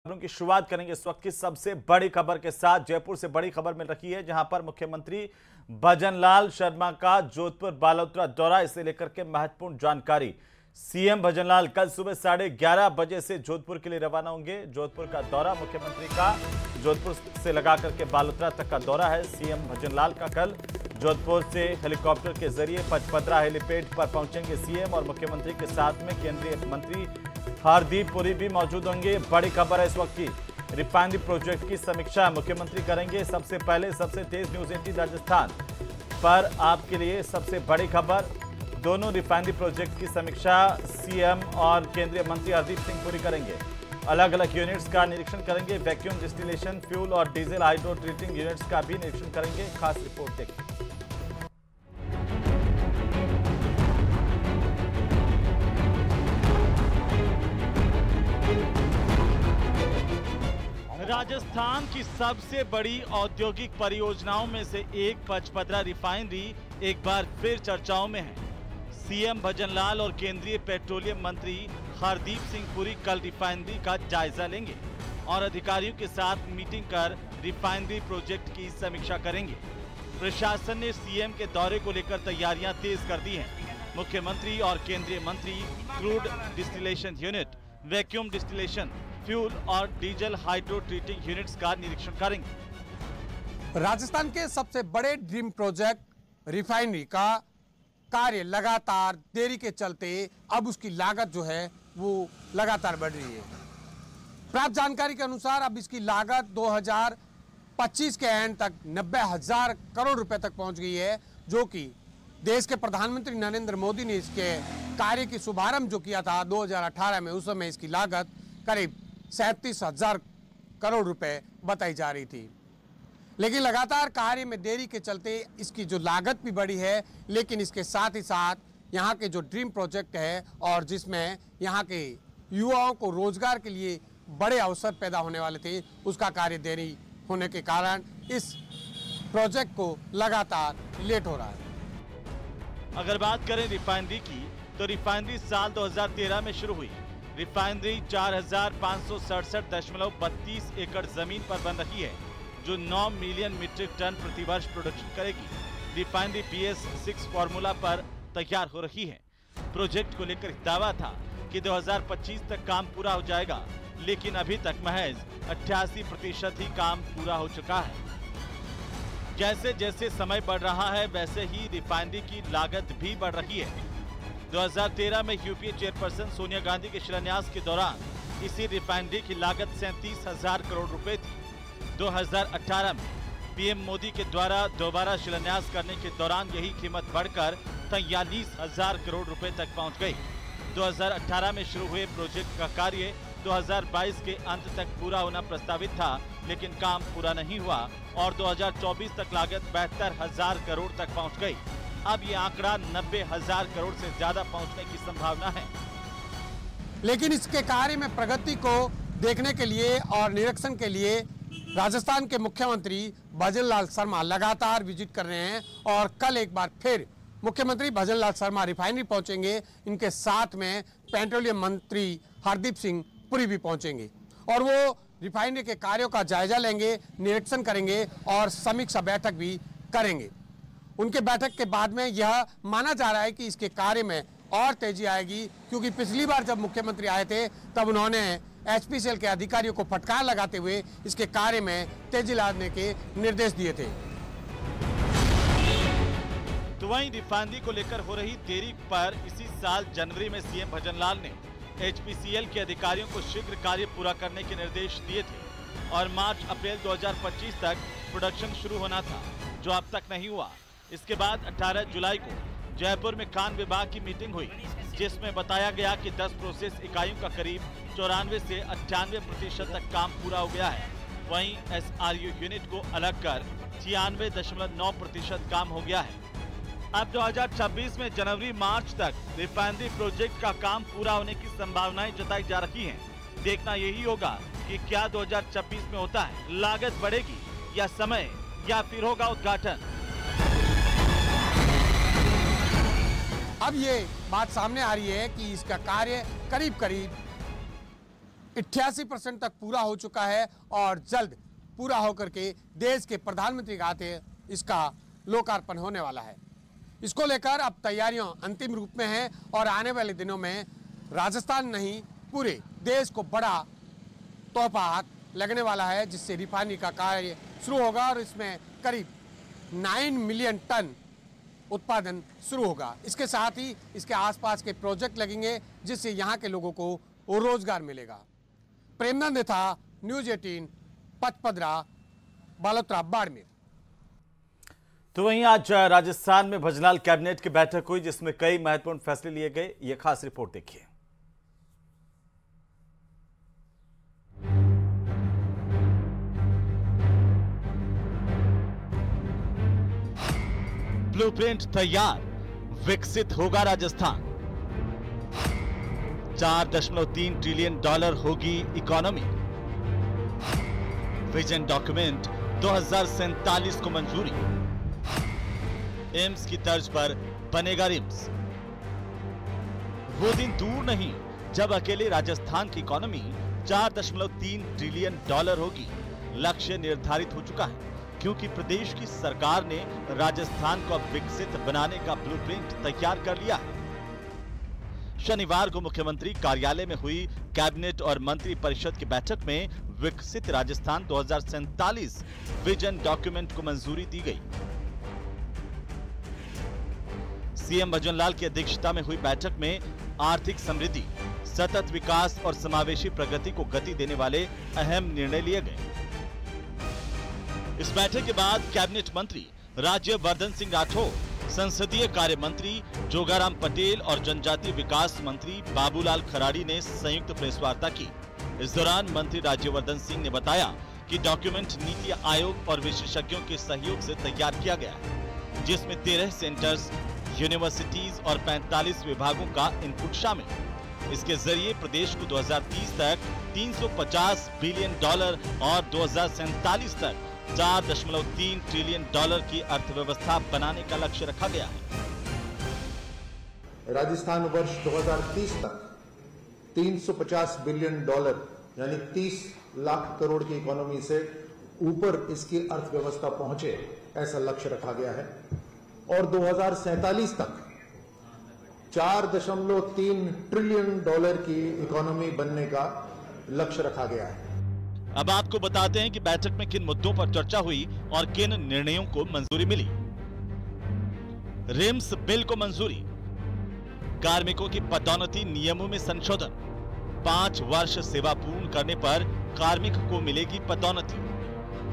खबरों की शुरुआत करेंगे इस वक्त की सबसे बड़ी खबर के साथ। जयपुर से बड़ी खबर मिल रही है, जहां पर मुख्यमंत्री भजनलाल शर्मा का जोधपुर बालोतरा दौरा, इसे लेकर के महत्वपूर्ण जानकारी। सीएम भजनलाल कल सुबह 11:30 बजे से जोधपुर के लिए रवाना होंगे। जोधपुर का दौरा मुख्यमंत्री का जोधपुर से लगा करके बालोतरा तक का दौरा है। सीएम भजनलाल का कल जोधपुर से हेलीकॉप्टर के जरिए पचपदरा हेलीपैड पर पहुंचेंगे सीएम, और मुख्यमंत्री के साथ में केंद्रीय मंत्री हरदीप पुरी भी मौजूद होंगे। बड़ी खबर है इस वक्त की, रिफाइनरी प्रोजेक्ट की समीक्षा मुख्यमंत्री करेंगे। सबसे पहले सबसे तेज न्यूज 18 राजस्थान पर आपके लिए सबसे बड़ी खबर, दोनों रिफाइनरी प्रोजेक्ट की समीक्षा सीएम और केंद्रीय मंत्री हरदीप सिंह पुरी करेंगे। अलग अलग यूनिट्स का निरीक्षण करेंगे। वैक्यूम डिस्टिलेशन फ्यूल और डीजल हाइड्रो ट्रीटिंग यूनिट्स का भी निरीक्षण करेंगे। खास रिपोर्ट देखिए। राजस्थान की सबसे बड़ी औद्योगिक परियोजनाओं में से एक पचपदरा रिफाइनरी एक बार फिर चर्चाओं में है। सीएम भजनलाल और केंद्रीय पेट्रोलियम मंत्री हरदीप सिंह पुरी कल रिफाइनरी का जायजा लेंगे और अधिकारियों के साथ मीटिंग कर रिफाइनरी प्रोजेक्ट की समीक्षा करेंगे। प्रशासन ने सीएम के दौरे को लेकर तैयारियां तेज कर दी हैं। मुख्यमंत्री और केंद्रीय मंत्री crude distillation unit, vacuum distillation fuel और डीजल हाइड्रो ट्रीटिंग यूनिट्स का निरीक्षण करेंगे। राजस्थान के सबसे बड़े ड्रीम प्रोजेक्ट रिफाइनरी का कार्य लगातार देरी के चलते अब उसकी लागत जो है वो लगातार बढ़ रही है। प्राप्त जानकारी के अनुसार अब इसकी लागत 2025 के एंड तक 90,000 करोड़ रुपए तक पहुंच गई है, जो कि देश के प्रधानमंत्री नरेंद्र मोदी ने इसके कार्य की शुभारंभ जो किया था 2018 में, उस समय इसकी लागत करीब 37,000 करोड़ रुपए बताई जा रही थी। लेकिन लगातार कार्य में देरी के चलते इसकी जो लागत भी बढ़ी है, लेकिन इसके साथ ही साथ यहाँ के जो ड्रीम प्रोजेक्ट है और जिसमें यहाँ के युवाओं को रोजगार के लिए बड़े अवसर पैदा होने वाले थे, उसका कार्य देरी होने के कारण इस प्रोजेक्ट को लगातार लेट हो रहा है। अगर बात करें रिफाइनरी की, तो रिफाइनरी साल 2013 में शुरू हुई। रिफाइनरी 4,567.32 एकड़ जमीन पर बन रही है, जो 9 मिलियन मीट्रिक टन प्रति वर्ष प्रोडक्शन करेगी। रिफाइनरी BS-6 फार्मूला पर तैयार हो रही है। प्रोजेक्ट को लेकर दावा था कि 2025 तक काम पूरा हो जाएगा, लेकिन अभी तक महज 88% ही काम पूरा हो चुका है। जैसे जैसे समय बढ़ रहा है, वैसे ही रिफाइनरी की लागत भी बढ़ रही है। 2013 में यूपीए चेयरपर्सन सोनिया गांधी के शिलान्यास के दौरान इसी रिफाइनरी की लागत 37,000 करोड़ रुपए थी। 2018 में पीएम मोदी के द्वारा दोबारा शिलान्यास करने के दौरान यही कीमत बढ़कर 43,000 करोड़ रुपए तक पहुंच गई। 2018 में शुरू हुए प्रोजेक्ट का कार्य 2022 के अंत तक पूरा होना प्रस्तावित था, लेकिन काम पूरा नहीं हुआ और 2024 तक लागत 72,000 करोड़ तक पहुँच गई। अब ये आंकड़ा 90,000 करोड़ से ज्यादा पहुंचने की संभावना है। लेकिन इसके कार्य में प्रगति को देखने के लिए और निरीक्षण के लिए राजस्थान के मुख्यमंत्री भजनलाल शर्मा लगातार विजिट कर रहे हैं, और कल एक बार फिर मुख्यमंत्री भजनलाल शर्मा रिफाइनरी पहुंचेंगे। इनके साथ में पेट्रोलियम मंत्री हरदीप सिंह पुरी भी पहुंचेंगे और वो रिफाइनरी के कार्यों का जायजा लेंगे, निरीक्षण करेंगे और समीक्षा बैठक भी करेंगे। उनके बैठक के बाद में यह माना जा रहा है कि इसके कार्य में और तेजी आएगी, क्योंकि पिछली बार जब मुख्यमंत्री आए थे तब उन्होंने HPCL के अधिकारियों को फटकार लगाते हुए इसके कार्य में तेजी लाने के निर्देश दिए थे। तो वहीं रिफाइनरी को लेकर हो रही देरी पर इसी साल जनवरी में सीएम भजनलाल ने HPCL के अधिकारियों को शीघ्र कार्य पूरा करने के निर्देश दिए थे और मार्च-अप्रैल 2025 तक प्रोडक्शन शुरू होना था, जो अब तक नहीं हुआ। इसके बाद 18 जुलाई को जयपुर में खान विभाग की मीटिंग हुई, जिसमें बताया गया कि 10 प्रोसेस इकाइयों का करीब 94 से 98% तक काम पूरा हो गया है। वहीं SRU यूनिट को अलग कर 96.9% काम हो गया है। अब 2026 में जनवरी मार्च तक रिफाइनरी प्रोजेक्ट का काम पूरा होने की संभावनाएं जताई जा रही हैं। देखना यही होगा कि क्या 2026 में होता है, लागत बढ़ेगी या समय, या फिर होगा उद्घाटन। अब ये बात सामने आ रही है कि इसका कार्य करीब करीब 88% तक पूरा हो चुका है और जल्द पूरा होकर के देश के प्रधानमंत्री के हाथे इसका लोकार्पण होने वाला है। इसको लेकर अब तैयारियां अंतिम रूप में हैं और आने वाले दिनों में राजस्थान नहीं पूरे देश को बड़ा तोहफा लगने वाला है, जिससे रिफाइनरी का कार्य शुरू होगा और इसमें करीब 9 मिलियन टन उत्पादन शुरू होगा। इसके साथ ही इसके आसपास के प्रोजेक्ट लगेंगे जिससे यहाँ के लोगों को रोजगार मिलेगा। प्रेमनंद था, न्यूज़ 18, पचपदरा, बालोतरा, बाड़मेर। तो वहीं आज राजस्थान में भजनाल कैबिनेट की बैठक हुई जिसमें कई महत्वपूर्ण फैसले लिए गए। यह खास रिपोर्ट देखिए। ब्लूप्रिंट तैयार, विकसित होगा राजस्थान। 4.3 ट्रिलियन डॉलर होगी इकोनॉमी। विजन डॉक्यूमेंट 2047 को मंजूरी। एम्स की तर्ज पर बनेगा रिम्स। वो दिन दूर नहीं जब अकेले राजस्थान की इकोनॉमी 4.3 ट्रिलियन डॉलर होगी। लक्ष्य निर्धारित हो चुका है क्योंकि प्रदेश की सरकार ने राजस्थान को अब विकसित बनाने का ब्लूप्रिंट तैयार कर लिया है। शनिवार को मुख्यमंत्री कार्यालय में हुई कैबिनेट और मंत्री परिषद की बैठक में विकसित राजस्थान 2047 विजन डॉक्यूमेंट को मंजूरी दी गई। सीएम भजनलाल की अध्यक्षता में हुई बैठक में आर्थिक समृद्धि, सतत विकास और समावेशी प्रगति को गति देने वाले अहम निर्णय लिए गए। इस बैठक के बाद कैबिनेट मंत्री राज्यवर्धन सिंह राठौर, संसदीय कार्य मंत्री जोगाराम पटेल और जनजातीय विकास मंत्री बाबूलाल खराड़ी ने संयुक्त प्रेस वार्ता की। इस दौरान मंत्री राज्यवर्धन सिंह ने बताया कि डॉक्यूमेंट नीति आयोग और विशेषज्ञों के सहयोग से तैयार किया गया है, जिसमें 13 सेंटर्स, यूनिवर्सिटीज और 45 विभागों का इनपुट शामिल। इसके जरिए प्रदेश को 2030 तक 350 बिलियन डॉलर और 2047 तक 4.3 ट्रिलियन डॉलर की अर्थव्यवस्था बनाने का लक्ष्य रखा गया है। राजस्थान वर्ष 2030 तक 350 बिलियन डॉलर यानी 30 लाख करोड़ की इकोनॉमी से ऊपर इसकी अर्थव्यवस्था पहुंचे, ऐसा लक्ष्य रखा गया है। और 2047 तक 4.3 ट्रिलियन डॉलर की इकोनॉमी बनने का लक्ष्य रखा गया है। अब आपको बताते हैं कि बैठक में किन मुद्दों पर चर्चा हुई और किन निर्णयों को मंजूरी मिली। रिम्स बिल को मंजूरी। कार्मिकों की पदोन्नति नियमों में संशोधन। 5 वर्ष सेवा पूर्ण करने पर कार्मिक को मिलेगी पदोन्नति।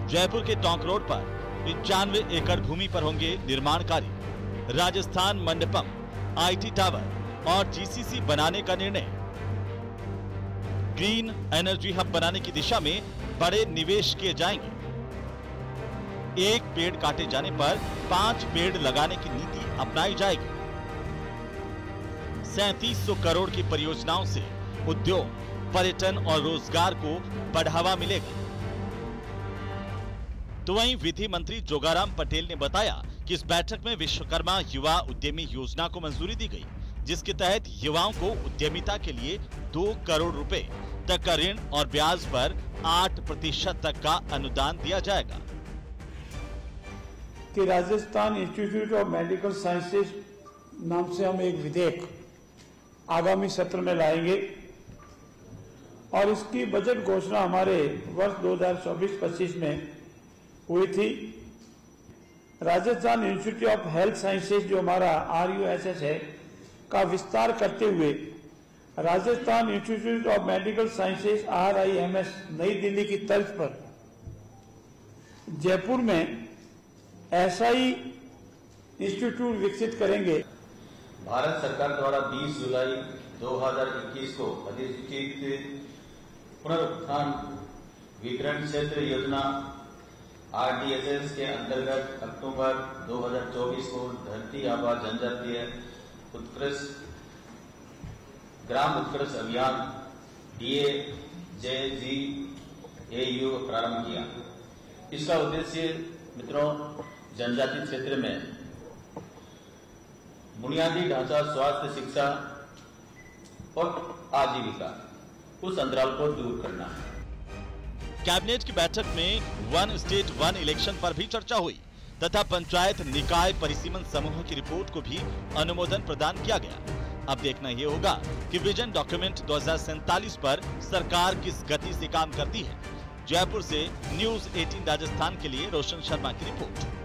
जयपुर के टोंक रोड पर 95 एकड़ भूमि पर होंगे निर्माण कार्य। राजस्थान मंडपम, आईटी टावर और जीसीसी बनाने का निर्णय। ग्रीन एनर्जी हब बनाने की दिशा में बड़े निवेश किए जाएंगे। 1 पेड़ काटे जाने पर 5 पेड़ लगाने की नीति अपनाई जाएगी। 3700 करोड़ की परियोजनाओं से उद्योग, पर्यटन और रोजगार को बढ़ावा मिलेगा। तो वहीं विधि मंत्री जोगाराम पटेल ने बताया कि इस बैठक में विश्वकर्मा युवा उद्यमी योजना को मंजूरी दी गई, जिसके तहत युवाओं को उद्यमिता के लिए 2 करोड़ रुपए तक का ऋण और ब्याज पर 8% तक का अनुदान दिया जाएगा। कि Rajasthan institute of medical sciences नाम से हम एक विधेयक आगामी सत्र में लाएंगे और इसकी बजट घोषणा हमारे वर्ष 2024-25 में हुई थी। Rajasthan institute of health sciences जो हमारा RUSS है का विस्तार करते हुए Rajasthan institute of medical sciences RIMS नई दिल्ली की तर्ज पर जयपुर में SI इंस्टीट्यूट विकसित करेंगे। भारत सरकार द्वारा 20 जुलाई 2021 को अधिसूचित पुनरुत्थान वितरण क्षेत्र योजना RDSS के अंतर्गत अक्टूबर 2024 को धरती आबा जनजातीय उत्कृष्ट ग्राम उत्कृष्ट अभियान DAJGAU प्रारंभ किया। इसका उद्देश्य मित्रों जनजातीय क्षेत्र में बुनियादी ढांचा, स्वास्थ्य, शिक्षा और आजीविका उस अंतराल को दूर करना है। कैबिनेट की बैठक में वन स्टेट वन इलेक्शन पर भी चर्चा हुई तथा पंचायत निकाय परिसीमन समूह की रिपोर्ट को भी अनुमोदन प्रदान किया गया। अब देखना ये होगा कि विजन डॉक्यूमेंट 2047 पर सरकार किस गति से काम करती है। जयपुर से न्यूज़ 18 राजस्थान के लिए रोशन शर्मा की रिपोर्ट।